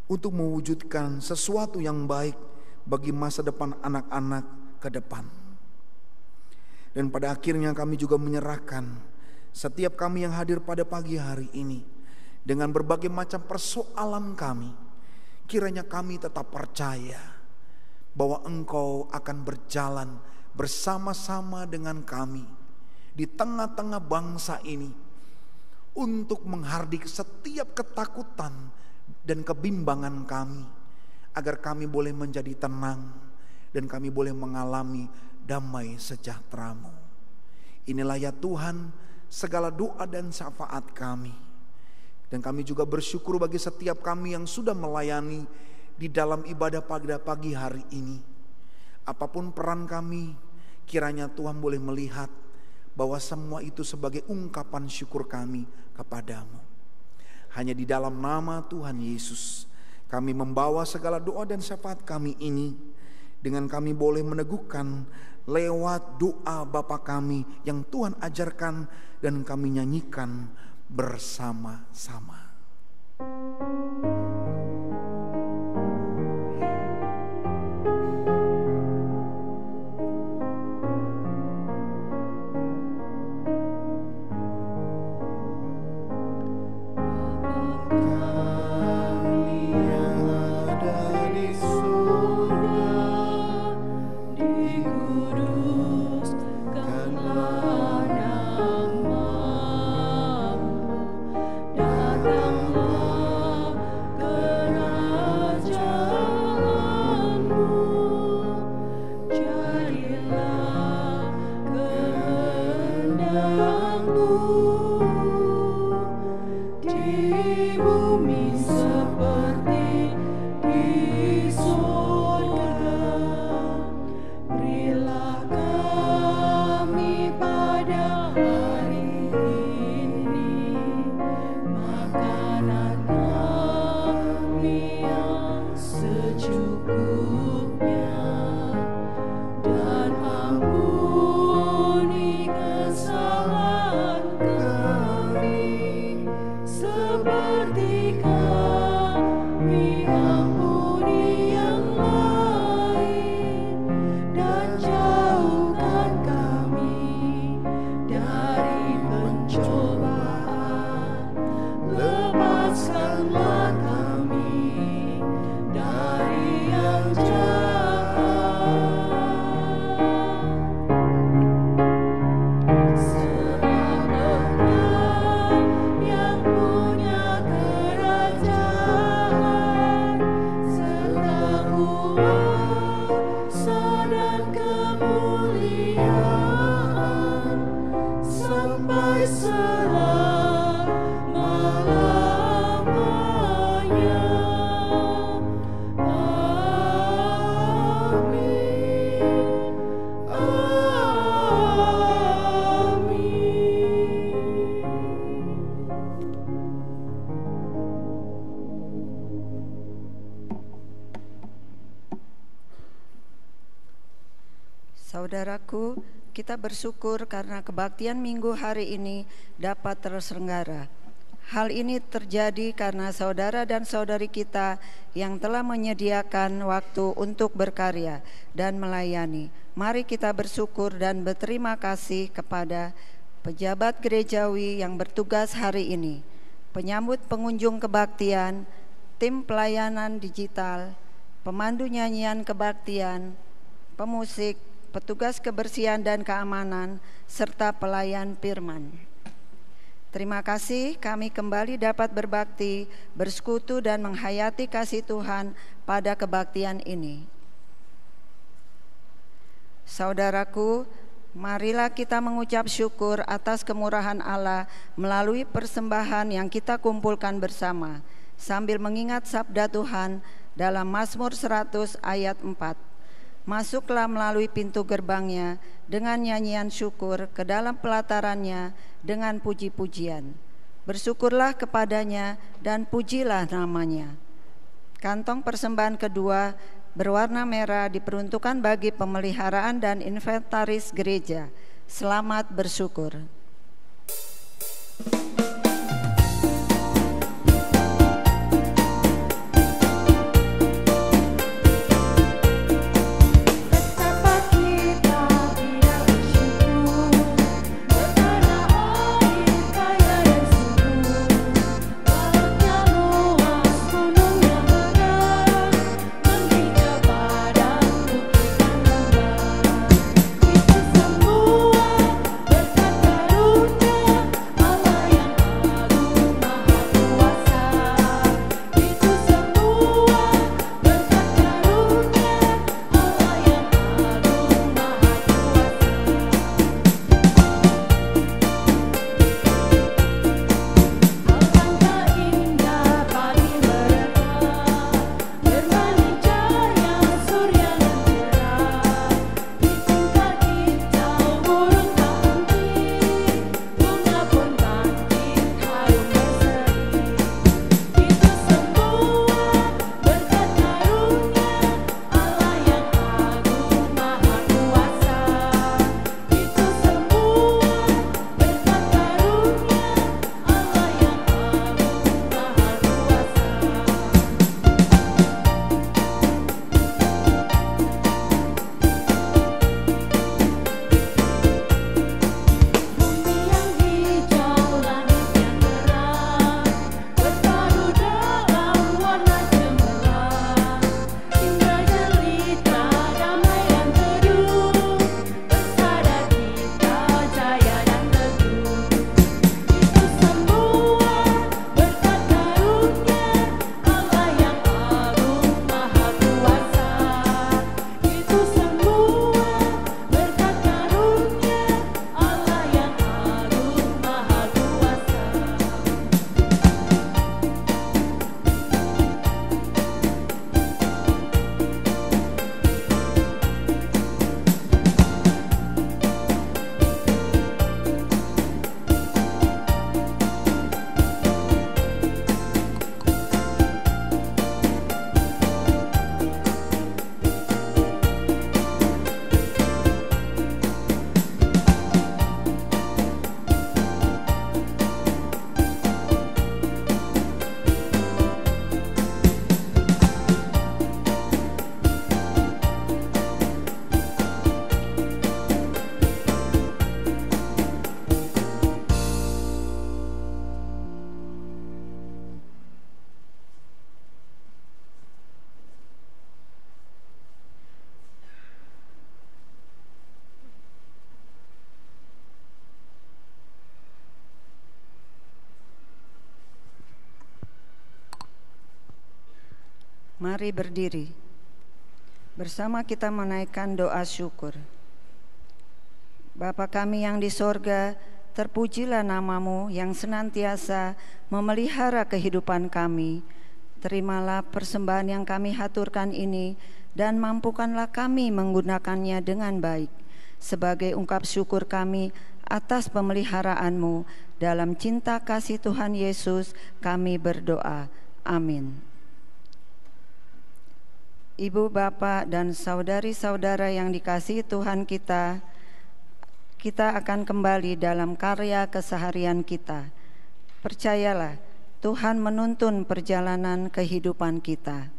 untuk mewujudkan sesuatu yang baik bagi masa depan anak-anak ke depan. Dan pada akhirnya kami juga menyerahkan setiap kami yang hadir pada pagi hari ini dengan berbagai macam persoalan kami. Kiranya kami tetap percaya bahwa Engkau akan berjalan bersama-sama dengan kami di tengah-tengah bangsa ini untuk menghardik setiap ketakutan dan kebimbangan kami, agar kami boleh menjadi tenang dan kami boleh mengalami damai sejahtera-Mu. Inilah ya Tuhan segala doa dan syafaat kami. Dan kami juga bersyukur bagi setiap kami yang sudah melayani di dalam ibadah pada pagi hari ini. Apapun peran kami, kiranya Tuhan boleh melihat bahwa semua itu sebagai ungkapan syukur kami kepadamu. Hanya di dalam nama Tuhan Yesus kami membawa segala doa dan syafaat kami ini, dengan kami boleh meneguhkan lewat doa Bapa kami yang Tuhan ajarkan dan kami nyanyikan bersama-sama. Saudaraku, kita bersyukur karena kebaktian minggu hari ini dapat terselenggara. Hal ini terjadi karena saudara dan saudari kita yang telah menyediakan waktu untuk berkarya dan melayani. Mari kita bersyukur dan berterima kasih kepada pejabat gerejawi yang bertugas hari ini, penyambut pengunjung kebaktian, tim pelayanan digital, pemandu nyanyian kebaktian, pemusik, petugas kebersihan dan keamanan, serta pelayan firman. Terima kasih kami kembali dapat berbakti, bersekutu dan menghayati kasih Tuhan pada kebaktian ini. Saudaraku, marilah kita mengucap syukur atas kemurahan Allah melalui persembahan yang kita kumpulkan bersama, sambil mengingat sabda Tuhan dalam Mazmur 100 ayat 4. Masuklah melalui pintu gerbangnya dengan nyanyian syukur, ke dalam pelatarannya dengan puji-pujian. Bersyukurlah kepadanya dan pujilah namanya. Kantong persembahan kedua berwarna merah diperuntukkan bagi pemeliharaan dan inventaris gereja. Selamat bersyukur. Semua berkat baru Mari berdiri. Bersama kita menaikkan doa syukur. Bapa kami yang di sorga, terpujilah namamu yang senantiasa memelihara kehidupan kami. Terimalah persembahan yang kami haturkan ini dan mampukanlah kami menggunakannya dengan baik sebagai ungkap syukur kami atas pemeliharaanmu. Dalam cinta kasih Tuhan Yesus kami berdoa. Amin. Ibu, bapak, dan saudari-saudara yang dikasihi Tuhan kita akan kembali dalam karya keseharian kita. Percayalah, Tuhan menuntun perjalanan kehidupan kita.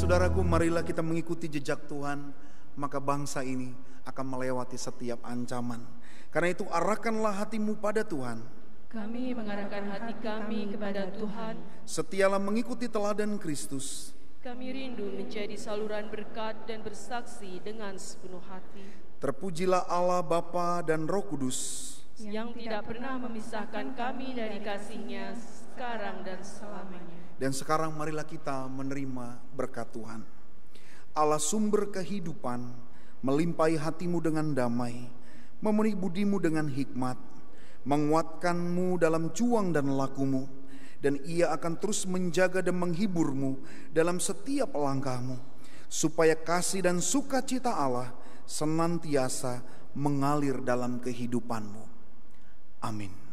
Saudaraku, marilah kita mengikuti jejak Tuhan, maka bangsa ini akan melewati setiap ancaman. Karena itu arahkanlah hatimu pada Tuhan. Kami mengarahkan hati kami kepada Tuhan. Setialah mengikuti teladan Kristus. Kami rindu menjadi saluran berkat dan bersaksi dengan sepenuh hati. Terpujilah Allah Bapa dan Roh Kudus, yang tidak pernah memisahkan kami dari kasih-Nya sekarang dan selamanya. Dan sekarang marilah kita menerima berkat Tuhan. Allah sumber kehidupan, melimpahi hatimu dengan damai, memenuhi budimu dengan hikmat, menguatkanmu dalam juang dan lakumu, dan Ia akan terus menjaga dan menghiburmu dalam setiap langkahmu, supaya kasih dan sukacita Allah senantiasa mengalir dalam kehidupanmu. Amin.